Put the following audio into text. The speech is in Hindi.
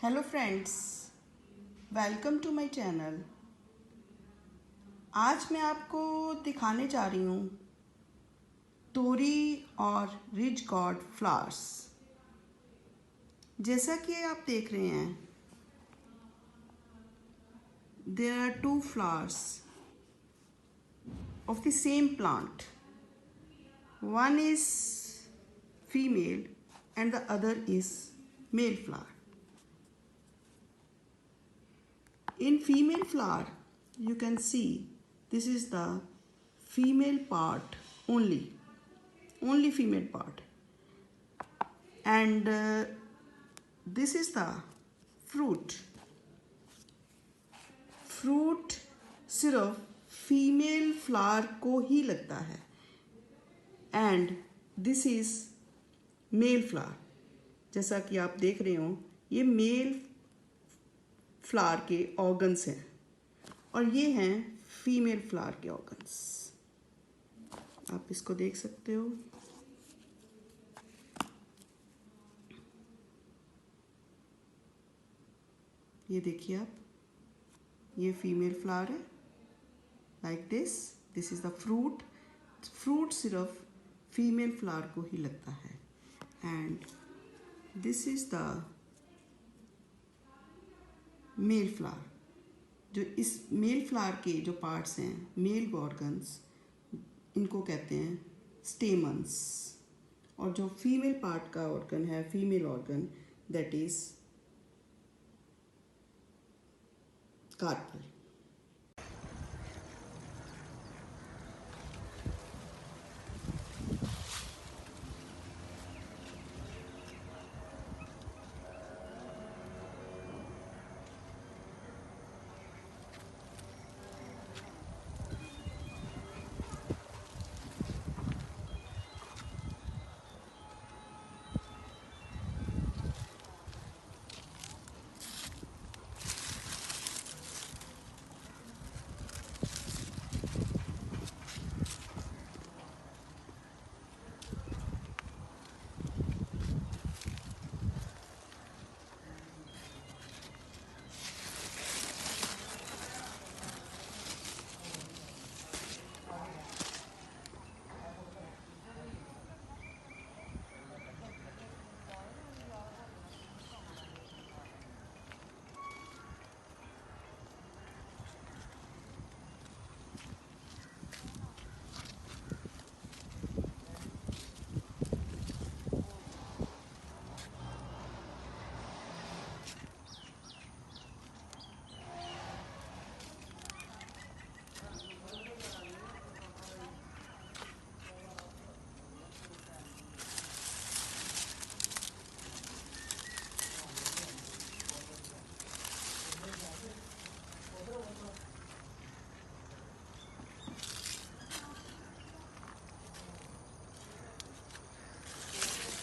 Hello friends, welcome to my channel. आज मैं आपको दिखाने जा रही हूँ टोरी और रिज गॉर्ड फ्लावर्स। जैसा कि आप देख रहे हैं, there are two flowers of the same plant. One is female and the other is male flower. In female flower, you can see this is the female part only female part, and this is the fruit सिर्फ फीमेल फ्लावर को ही लगता है, and this is male flower. जैसा कि आप देख रहे हो, ये मेल फ्लावर के ऑर्गन्स हैं और ये हैं फीमेल फ्लावर के ऑर्गन्स। आप इसको देख सकते हो। ये देखिए आप, ये फीमेल फ्लावर है like this is the fruit सिर्फ फीमेल फ्लावर को ही लगता है, and this is the male flower. जो इस मेल फ्लावर के जो पार्ट्स हैं, मेल ऑर्गन्स, इनको कहते हैं स्टेमन्स, और जो फीमेल पार्ट का ऑर्गन है, female organ, that is carpel.